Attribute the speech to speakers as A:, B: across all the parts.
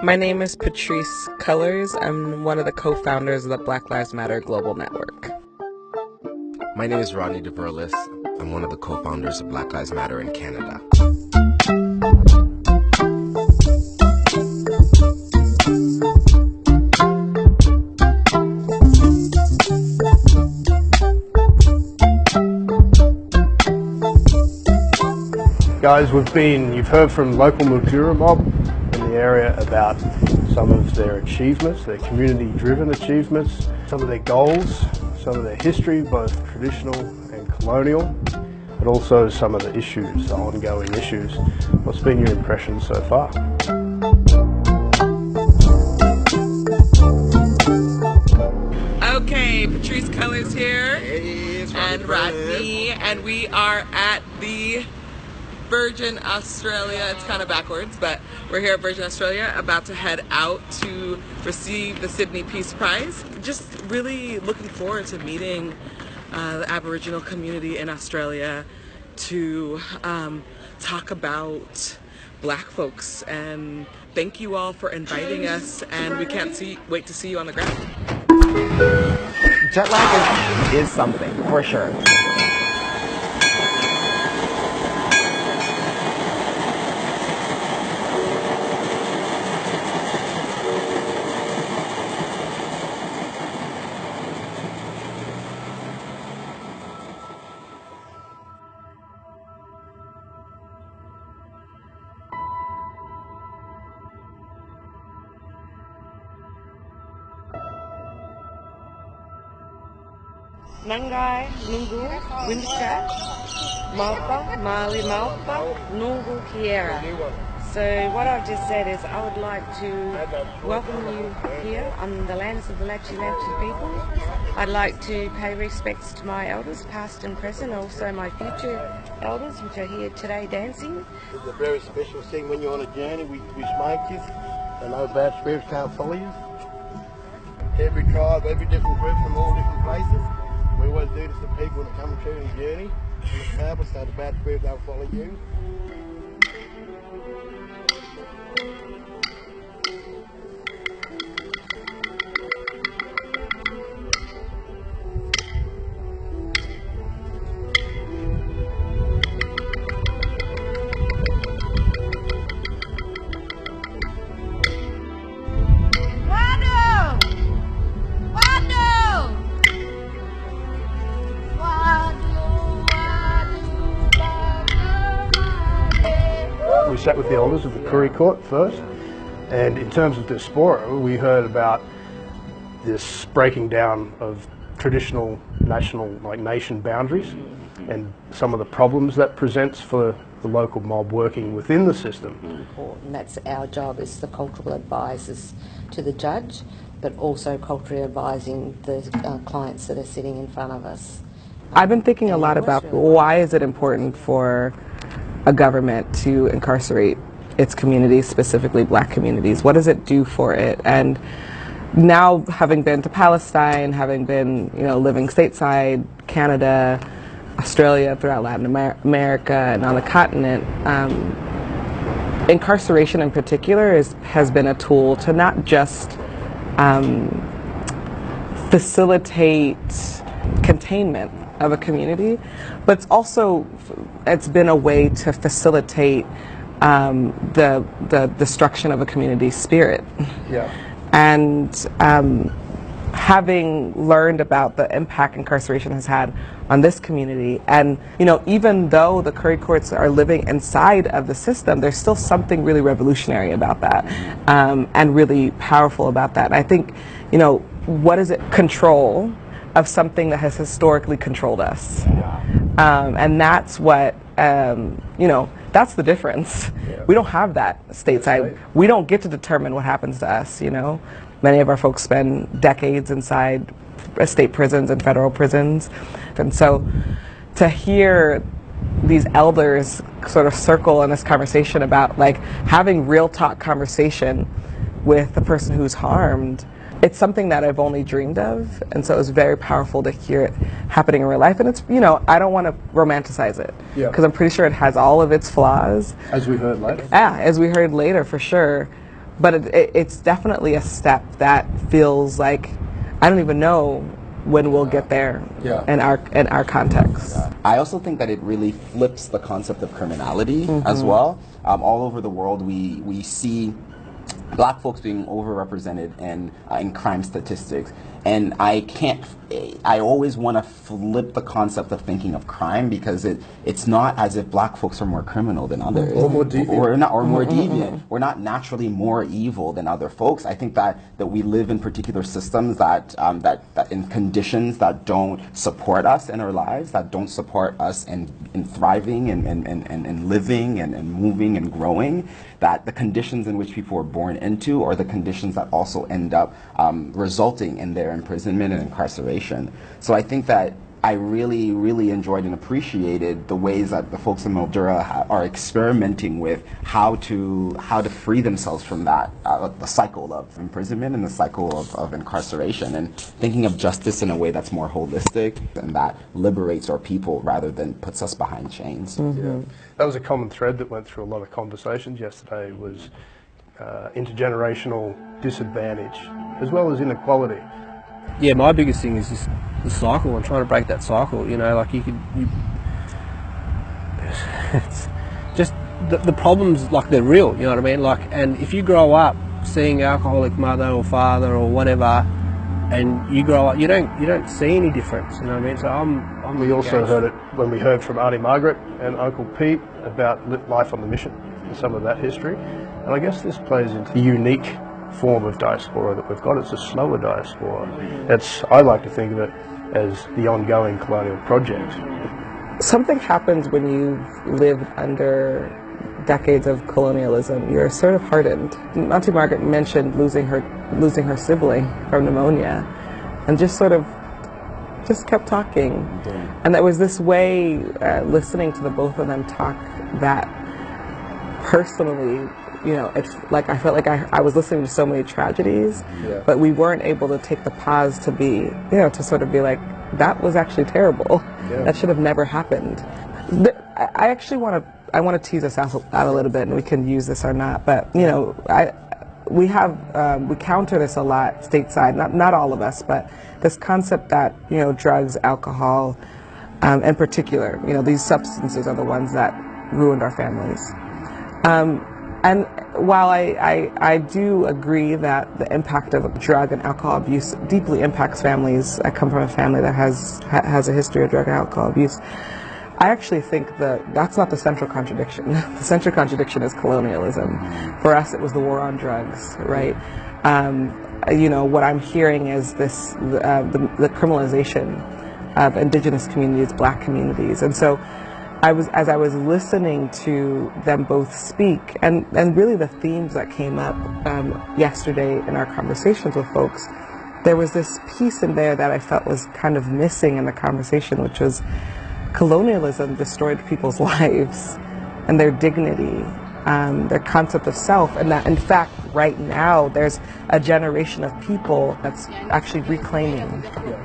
A: My name is Patrisse Cullors. I'm one of the co-founders of the Black Lives Matter Global Network.
B: My name is Rodney Diverlus. I'm one of the co-founders of Black Lives Matter in Canada.
C: Guys, you've heard from local Mildura mob in the area about some of their achievements, their community-driven achievements, some of their goals, some of their history, both traditional and colonial, but also some of the issues, the ongoing issues. What's been your impression so far?
A: Okay, Patrisse Cullors here, and Rodney, and we are at the Virgin Australia. It's kind of backwards, but we're here at Virgin Australia, about to head out to receive the Sydney Peace Prize. Just really looking forward to meeting the Aboriginal community in Australia to talk about Black folks, and thank you all for inviting us, and we can't wait to see you on the ground.
D: Jet lag is something, for sure.
E: Nangai, Nungu, Windika, Malpa, Mali Malpa, Nungu, Kiera. So what I've just said is I would like to welcome you here on the lands of the Latchi people. I'd like to pay respects to my elders, past and present, also my future elders, which are here today dancing.
F: It's a very special thing when you're on a journey. We smoke you, and no bad spirits can't follow you. Every tribe, every different group from all different places. We always do this to people that come through the journey. So the bad spirits don't follow you.
C: We sat with the elders of the Koori court first, and in terms of diaspora, we heard about this breaking down of traditional nation boundaries and some of the problems that presents for the local mob working within the system.
G: And that's our job as the cultural advisors to the judge, but also culturally advising the clients that are sitting in front of us.
A: I've been thinking a lot about why is it important for a government to incarcerate its communities, specifically Black communities. What does it do for it? And now, having been to Palestine, having been, living stateside, Canada, Australia, throughout Latin America, and on the continent, incarceration in particular has been a tool to not just facilitate containment of a community, but it's been a way to facilitate the destruction of a community's spirit.
C: Yeah.
A: And having learned about the impact incarceration has had on this community, and even though the Koori courts are living inside of the system, there's still something really revolutionary about that, and really powerful about that. And I think, what is it? Control of something that has historically controlled us. And that's what, that's the difference.
C: Yeah.
A: We don't have that stateside. Right. We don't get to determine what happens to us, Many of our folks spend decades inside state prisons and federal prisons. And so to hear these elders sort of circle in this conversation about having real talk conversation with the person who's harmed, it's something that I've only dreamed of, and so it was very powerful to hear it happening in real life. And it's, I don't want to romanticize it, because I'm pretty sure it has all of its flaws.
C: As we heard later.
A: Yeah, as we heard later, for sure. but it's definitely a step that feels like I don't even know when we'll get there in our context.
B: I also think that it really flips the concept of criminality as well. All over the world, we see Black folks being overrepresented in crime statistics, and I always want to flip the concept of thinking of crime, because it's not as if Black folks are more criminal than others,
C: or more deviant,
B: or more deviant. We're not naturally more evil than other folks. I think that we live in particular systems that in conditions that don't support us in our lives, that don't support us in thriving and living and moving and growing. That the conditions in which people were born into are the conditions that also end up resulting in their imprisonment and incarceration. So I think that I really, really enjoyed and appreciated the ways that the folks in Mildura are experimenting with how to free themselves from that, the cycle of imprisonment and the cycle of incarceration, and thinking of justice in a way that's more holistic and that liberates our people rather than puts us behind chains.
C: Yeah. That was a common thread that went through a lot of conversations yesterday, was intergenerational disadvantage as well as inequality.
H: Yeah, my biggest thing is just the cycle and trying to break that cycle. You know, like it's just the problems, like, they're real. You know what I mean? Like, and if you grow up seeing alcoholic mother or father or whatever, and you grow up, you don't see any difference. You know what I mean? So
C: We also heard it when we heard from Auntie Margaret and Uncle Pete about life on the mission and some of that history. And I guess this plays into the unique form of diaspora that we've got. It's a slower diaspora. I like to think of it as the ongoing colonial project.
A: Something happens when you've lived under decades of colonialism. You're sort of hardened. Auntie Margaret mentioned losing her sibling from pneumonia, and just kept talking. And there was this way, listening to the both of them talk, that personally, you know, it's like I felt like I was listening to so many tragedies, but we weren't able to take the pause to be, you know, to sort of be like, that was actually terrible. That should have never happened. I actually want to tease us out a little bit, and we can use this or not, but, you know, we counter this a lot stateside, not all of us, but this concept that, you know, drugs, alcohol, in particular, you know, these substances are the ones that ruined our families. And while I do agree that the impact of drug and alcohol abuse deeply impacts families, I come from a family that has a history of drug and alcohol abuse, I actually think that's not the central contradiction. The central contradiction is colonialism. For us, it was the war on drugs, right? You know, what I'm hearing is the criminalization of Indigenous communities, Black communities, and so as I was listening to them both speak, and really the themes that came up yesterday in our conversations with folks, there was this piece in there that I felt was kind of missing in the conversation, which was colonialism destroyed people's lives and their dignity, their concept of self, and that in fact right now there's a generation of people that's actually reclaiming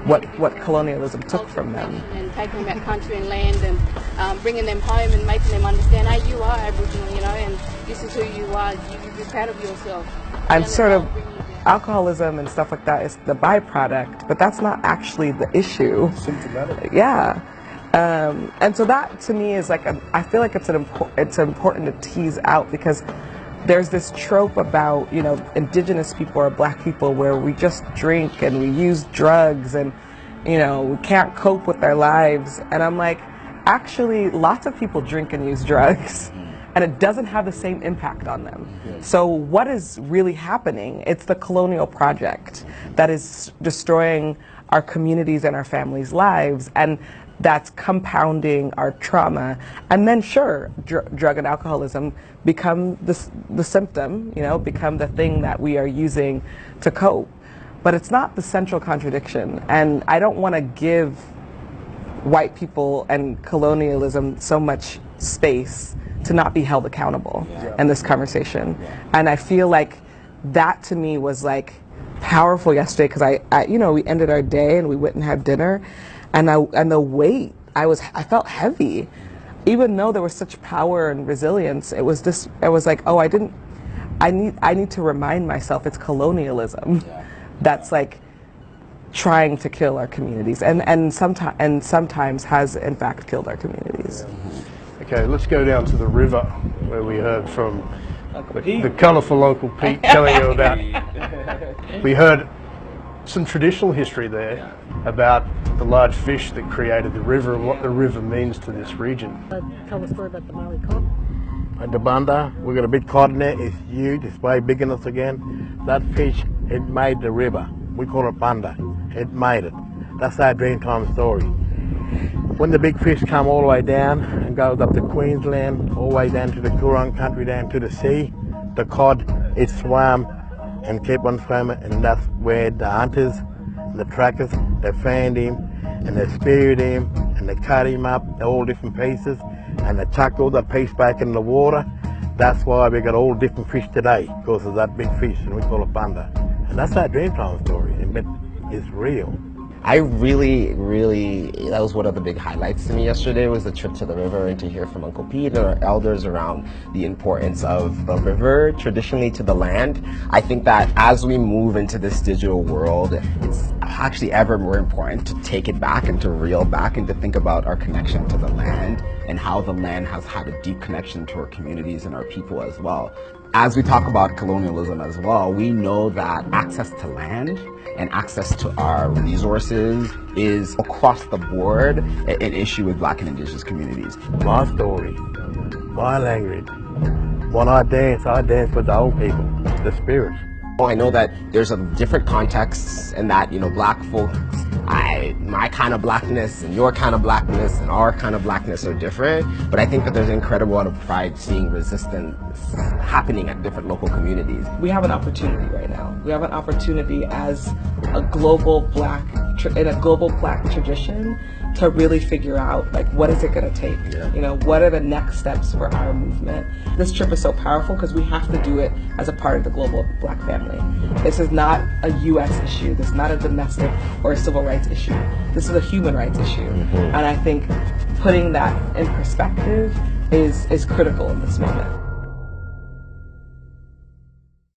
A: what colonialism took from them.
I: And taking that country and land and bringing them home and making them understand, hey, you are Aboriginal, you know, and this is who you are, you be proud of yourself.
A: And sort of alcoholism and stuff like that is the byproduct, but that's not actually the issue.
C: Symptomatic.
A: Yeah. And so that to me is like, I feel like it's important to tease out, because there's this trope about, you know, Indigenous people or Black people where we just drink and we use drugs and, you know, we can't cope with our lives. And I'm like, actually, lots of people drink and use drugs, and it doesn't have the same impact on them. So what is really happening? It's the colonial project that is destroying our communities and our families' lives, and that's compounding our trauma. And then sure, drug and alcoholism become the symptom, you know, become the thing that we are using to cope. But it's not the central contradiction. And I don't want to give white people and colonialism so much space to not be held accountable in this conversation. And I feel like that to me was like powerful yesterday, because I you know, we ended our day and we went and had dinner, and the weight, I felt heavy, even though there was such power and resilience. It was like, oh, I need to remind myself it's colonialism that's like trying to kill our communities, and sometimes has in fact killed our communities.
C: Okay, let's go down to the river where we heard from the colourful Uncle Pete telling you about. We heard some traditional history there about the large fish that created the river and what the river means to this region.
J: Tell a story about the Maori cod.
F: The banda, we got a big cod in there. It's huge. It's way bigger than us again. That fish, it made the river. We call it banda. It made it. That's our Dreamtime story. When the big fish come all the way down and goes up to Queensland, all the way down to the Coorong country, down to the sea, the cod, it swam and kept on swimming, and that's where the hunters, the trackers, they found him and they speared him and they cut him up all different pieces and they chucked all the piece back in the water. That's why we got all different fish today, because of that big fish, and we call it banda. And that's our Dreamtime story, but it's real.
D: I really, that was one of the big highlights to me yesterday, was the trip to the river and to hear from Uncle Pete and our elders around the importance of the river traditionally to the land. I think that as we move into this digital world, it's actually ever more important to take it back and to reel back and to think about our connection to the land and how the land has had a deep connection to our communities and our people as well. As we talk about colonialism as well, we know that access to land and access to our resources is across the board an issue with Black and Indigenous communities.
F: My story, my language. When I dance with the old people, the spirits.
D: I know that there's a different contexts and that, Black folks, my kind of Blackness and your kind of Blackness and our kind of Blackness are different, but I think that there's an incredible amount of pride seeing resistance happening at different local communities.
A: We have an opportunity right now. We have an opportunity as a global Black tradition to really figure out, like, what is it going to take? What are the next steps for our movement? This trip is so powerful because we have to do it as a part of the global Black family. This is not a U.S. issue. This is not a domestic or a civil rights issue. This is a human rights issue. And I think putting that in perspective is critical in this moment.